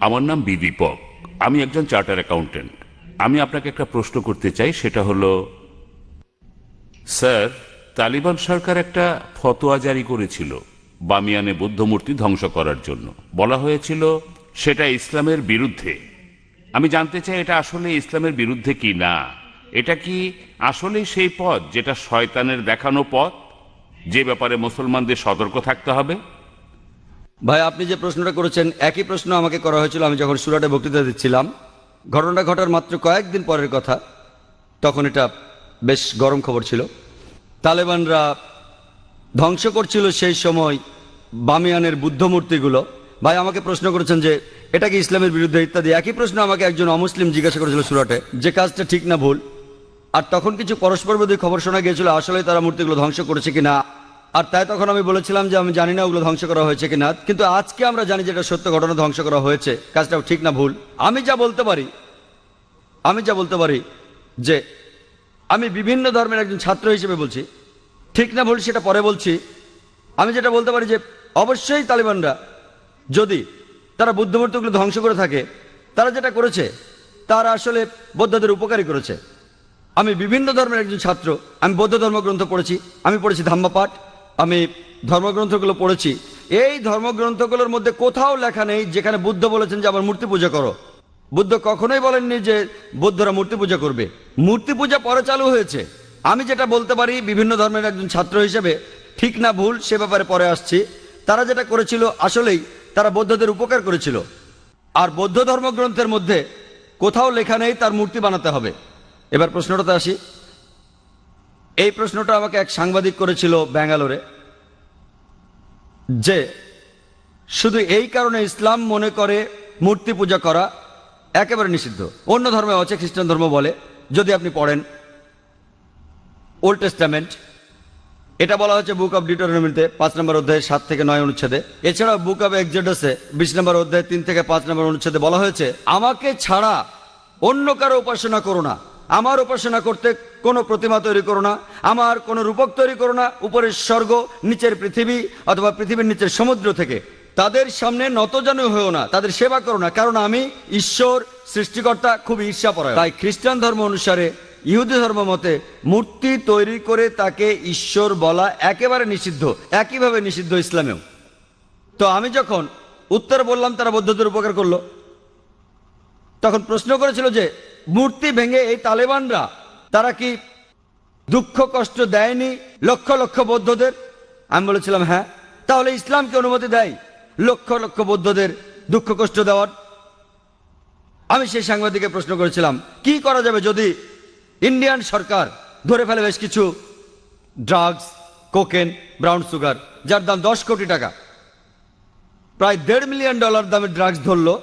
আমার নাম বিদীপক। আমি একজন চার্টার অ্যাকাউন্টেন্ট। আমি আপনাকে একটা প্রশ্ন করতে চাই, সেটা হলো, স্যার, তালিবান সরকার একটা ফতোয়া জারি করেছিল বামিয়ানে বুদ্ধমূর্তি ধ্বংস করার জন্য। বলা হয়েছিল সেটা ইসলামের বিরুদ্ধে। আমি জানতে চাই এটা আসলে ইসলামের বিরুদ্ধে কি না। এটা কি আসলেই সেই পথ যেটা শয়তানের দেখানো পথ, যে ব্যাপারে মুসলমানদের সতর্ক থাকতে হবে? ভাই, আপনি যে প্রশ্নটা করেছেন একই প্রশ্ন আমাকে করা হয়েছিল আমি যখন সুরাটে বক্তৃতা দিচ্ছিলাম। ঘটনা ঘটার মাত্র কয়েকদিন পরের কথা। তখন এটা বেশ গরম খবর ছিল। তালেবানরা ধ্বংস করছিল সেই সময় বামিয়ানের বুদ্ধ মূর্তিগুলো। ভাই আমাকে প্রশ্ন করেছেন যে এটা কি ইসলামের বিরুদ্ধে ইত্যাদি। একই প্রশ্ন আমাকে একজন অমুসলিম জিজ্ঞাসা করেছিল সুরাটে, যে কাজটা ঠিক না ভুল। আর তখন কিছু পরস্পর বিরোধী খবর শোনা গিয়েছিল আসলে তারা মূর্তিগুলো ধ্বংস করেছে কিনা। আর তাই তখন আমি বলেছিলাম যে আমি জানি না ওগুলো ধ্বংস করা হয়েছে কিনা, কিন্তু আজকে আমরা জানি যে এটা সত্য ঘটনা, ধ্বংস করা হয়েছে। কাজটাও ঠিক না ভুল। আমি যা বলতে পারি যে আমি বিভিন্ন ধর্মের একজন ছাত্র হিসেবে বলছি, ঠিক না ভুল সেটা পরে বলছি। আমি যেটা বলতে পারি যে অবশ্যই তালিবানরা যদি তারা বুদ্ধমূর্তিগুলো ধ্বংস করে থাকে, তারা যেটা করেছে তারা আসলে বৌদ্ধদের উপকারী করেছে। আমি বিভিন্ন ধর্মের একজন ছাত্র, আমি বৌদ্ধ ধর্মগ্রন্থ পড়েছি, আমি পড়েছি ধাম্মাপাঠ, আমি ধর্মগ্রন্থগুলো পড়েছি। এই ধর্মগ্রন্থগুলোর মধ্যে কোথাও লেখা নেই যেখানে বুদ্ধ বলেছেন যে আবার মূর্তি পূজা করো। বুদ্ধ কখনোই বলেননি যে বৌদ্ধরা মূর্তি পূজা করবে। মূর্তি পূজা পরে চালু হয়েছে। আমি যেটা বলতে পারি বিভিন্ন ধর্মের একজন ছাত্র হিসেবে, ঠিক না ভুল সে ব্যাপারে পরে আসছি। তারা যেটা করেছিল আসলেই তারা বৌদ্ধদের উপকার করেছিল। আর বৌদ্ধ ধর্মগ্রন্থের মধ্যে কোথাও লেখা নেই তার মূর্তি বানাতে হবে। এবার প্রশ্নটাতে আসি। এই প্রশ্নটা আমাকে এক সাংবাদিক করেছিল ব্যাঙ্গালোরে, যে শুধু এই কারণে ইসলাম মনে করে মূর্তি পূজা করা একেবারে নিষিদ্ধ। অন্য ধর্মে আছে, খ্রিস্টান ধর্ম বলে। যদি আপনি পড়েন ওল্ড টেস্টামেন্ট, এটা বলা হচ্ছে বুক অব ডিউটেরোনমিতে 5 নম্বর অধ্যায়ে 7 থেকে 9 অনুচ্ছেদে। এছাড়াও বুক অব এক্সোডাসে 20 নম্বর অধ্যায়ে 3 থেকে 5 নম্বর অনুচ্ছেদে বলা হয়েছে আমাকে ছাড়া অন্য কারো উপাসনা করো না, আমার উপাসনা করতে কোনো প্রতিমা তৈরি করো না, আমার কোনো রূপক তৈরি করো না উপরের স্বর্গ নিচের পৃথিবী অথবা পৃথিবীর নিচের সমুদ্র থেকে। তাদের সামনে নতজানু হয়েও না, তাদের সেবা করো না, কারণ আমি ঈশ্বর সৃষ্টিকর্তা খুব ঈর্ষাপরায়ণ। তাই খ্রিস্টান ধর্ম অনুসারে, ইহুদি ধর্ম মতে মূর্তি তৈরি করে তাকে ঈশ্বর বলা একেবারে নিষিদ্ধ। একইভাবে নিষিদ্ধ ইসলামেও। তো আমি যখন উত্তর বললাম তারা বৌদ্ধদের উপকার করলো, তখন প্রশ্ন করেছিল যে মূর্তি ভেঙে এই তালেবানরা তারা কি দুঃখ কষ্ট দেয়নি লক্ষ লক্ষ বৌদ্ধদের? আমি বলেছিলাম হ্যাঁ। তাহলে ইসলাম কি অনুমতি দেয় লক্ষ লক্ষ বৌদ্ধদের দুঃখ কষ্ট দেওয়ার? আমি সেই সাংবাদিককে প্রশ্ন করেছিলাম কি করা যাবে যদি ইন্ডিয়ান সরকার ধরে ফেলে বেশ কিছু ড্রাগস, কোকেন, ব্রাউন সুগার, যার দাম 10 কোটি টাকা, প্রায় $1.5 মিলিয়ন দামের ড্রাগস ধরলো।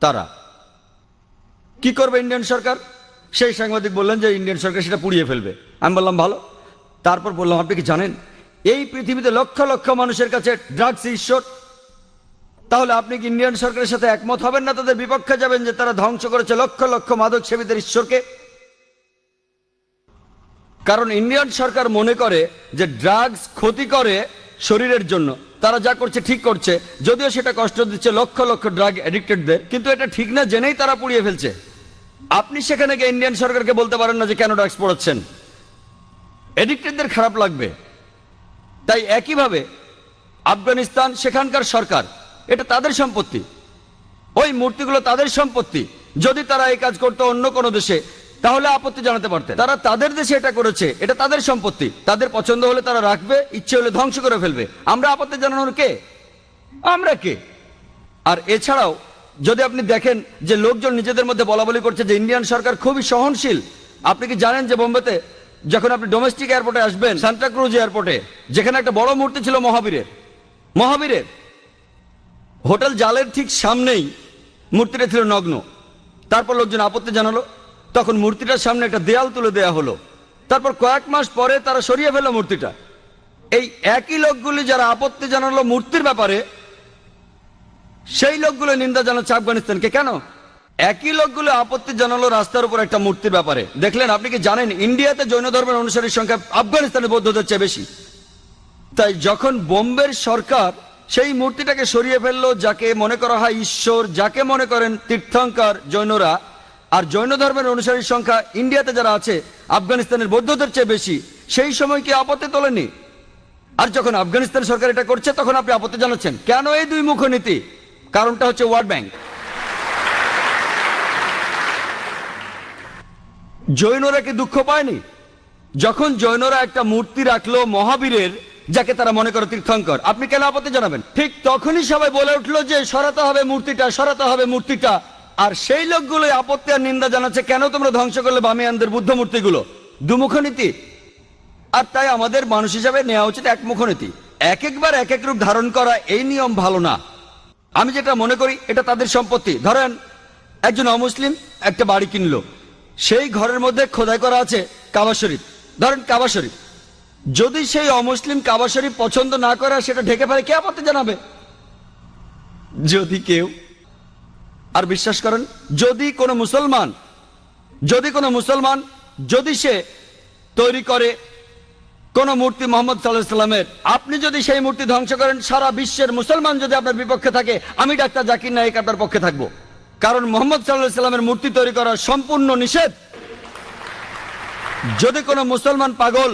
তারা কি করবে ইন্ডিয়ান সরকার? সেই সাংবাদিক বললেন যে ইন্ডিয়ান সরকার সেটা পুড়িয়ে ফেলবে। আমি বললাম ভালো। তারপর বললাম আপনি কি জানেন এই পৃথিবীতে লক্ষ লক্ষ মানুষের কাছে ড্রাগস ঈশ্বর? তাহলে আপনি কি ইন্ডিয়ান সরকারের সাথে একমত হবেন না তাদের বিপক্ষে যাবেন যে তারা ধ্বংস করেছে লক্ষ লক্ষ মাদক সেবীদের ঈশ্বরকে? কারণ ইন্ডিয়ান সরকার মনে করে যে ড্রাগস ক্ষতি করে শরীরের জন্য, তারা যা করছে ঠিক করছে, যদিও সেটা কষ্ট দিচ্ছে লক্ষ লক্ষ ড্রাগ অ্যাডিক্টেডদের, কিন্তু এটা ঠিক না জেনেই তারা পুড়িয়ে ফেলছে। আপনি সেখানে গিয়ে ইন্ডিয়ান সরকারকে বলতে পারেন না যে কেন ড্রাগস পড়াচ্ছেন, অ্যাডিক্টেডদের খারাপ লাগবে। তাই একইভাবে আফগানিস্তান, সেখানকার সরকার, এটা তাদের সম্পত্তি, ওই মূর্তিগুলো তাদের সম্পত্তি। যদি তারা এই কাজ করতো অন্য কোনো দেশে তাহলে আপত্তি জানাতে পারতেন। তারা তাদের দেশে এটা করেছে, এটা তাদের সম্পত্তি, তাদের পছন্দ হলে তারা রাখবে, ইচ্ছে হলে ধ্বংস করে ফেলবে। আমরা আপত্তি জানানোর কে? আমরা কে? আর এছাড়াও যদি আপনি দেখেন যে লোকজন নিজেদের মধ্যে বলা বলি করছে যে ইন্ডিয়ান সরকার খুবই সহনশীল। আপনি কি জানেন যে বোম্বেতে যখন আপনি ডোমেস্টিক এয়ারপোর্টে আসবেন, সান্টা ক্রুজ এয়ারপোর্টে, যেখানে একটা বড় মূর্তি ছিল মহাবীরের হোটেল জালের ঠিক সামনেই মূর্তিটা ছিল নগ্ন। তারপর লোকজন আপত্তি জানালো, তখন মূর্তিটার সামনে একটা দেয়াল তুলে দেয়া হলো। তারপর কয়েক মাস পরে তারা সরিয়ে ফেললো মূর্তিটা। এই একই লোকগুলি যারা আপত্তি জানালো মূর্তির ব্যাপারে, সেই লোকগুলো নিন্দা জানাচ্ছে আফগানিস্তানকে। কেন? একই লোকগুলো আপত্তি জানালো রাস্তার উপর একটা মূর্তির ব্যাপারে। দেখলেন? আপনি কি জানেন ইন্ডিয়াতে জৈন ধর্মের অনুসারীর সংখ্যা আফগানিস্তানের বৌদ্ধদের চেয়ে বেশি? তাই যখন বোম্বের সরকার সেই মূর্তিটাকে সরিয়ে ফেললো, যাকে মনে করা হয় ঈশ্বর, যাকে মনে করেন তীর্থঙ্কর জৈনরা। আর জৈন ধর্মের অনুসারীর সংখ্যা ইন্ডিয়াতে যারা আছে আফগানিস্তানের বৌদ্ধদের চেয়ে বেশি। সেই সময় কি আপত্তি তোলেনি? আর যখন আফগানিস্তান সরকার এটা করছে তখন আপনি আপত্তি জানাচ্ছেন কেন? এই দুই মুখ নীতি। কারণটা হচ্ছে ওয়ার্ল্ড ব্যাংক। জৈনরা কি দুঃখ পায়নি যখন জৈনরা একটা মূর্তি রাখলো মহাবীরের, যাকে তারা মনে করে তীর্থঙ্কর? আপনি কেন আপত্তি জানাবেন? ঠিক তখনই সবাই বলে উঠলো যে সরাতে হবে মূর্তিটা, সরাতে হবে মূর্তিটা। আর সেই লোকগুলো আপত্তি আর নিন্দা জানাচ্ছে, কেন তোমরা ধ্বংস করলে বামিয়ানদের বুদ্ধ মূর্তিগুলো? দুমুখ নীতি। আর তাই আমাদের মানুষ হিসাবে নেওয়া উচিত একমুখ নীতি। এক একবার এক এক রূপ ধারণ করা, এই নিয়ম ভালো না। আমি যেটা মনে করি এটা তাদের সম্পত্তি। ধরেন একজন অমুসলিম একটা বাড়ি কিনলো, সেই ঘরের মধ্যে খোদাই করা আছে কাবা শরীফ। ধরেন কাবা শরীফ, যদি সেই অমুসলিম কাবা শরীফ পছন্দ না করে সেটা ঢেকে ফেলে, কে আপত্তি জানাবে? যদি কেউ, আর বিশ্বাস করেন, যদি কোনো মুসলমান যদি সে তৈরি করে কোন মূর্তি মোহাম্মদ সাল্লাল্লাহু আলাইহি সাল্লামের, আপনি যদি সেই মূর্তি ধ্বংস করেন, সারা বিশ্বের মুসলমান যদি আপনার বিপক্ষে থাকে, আমি ডাক্তার জাকির নায়েক আপনার পক্ষে থাকবো। কারণ মোহাম্মদ সাল্লাল্লাহু আলাইহি সাল্লামের মূর্তি তৈরি করা সম্পূর্ণ নিষেধ। যদি কোনো মুসলমান পাগল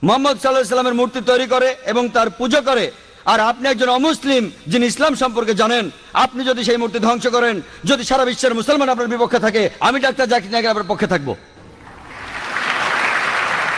মোহাম্মদ সাল্লাল্লাহু আলাইহি সাল্লামের মূর্তি তৈরি করে এবং তার পুজো করে, আর আপনি একজন অমুসলিম যিনি ইসলাম সম্পর্কে জানেন, আপনি যদি সেই মূর্তি ধ্বংস করেন, যদি সারা বিশ্বের মুসলমান আপনার বিপক্ষে থাকে, আমি ডাক্তার জাকির নায়েক আপনার পক্ষে থাকবো।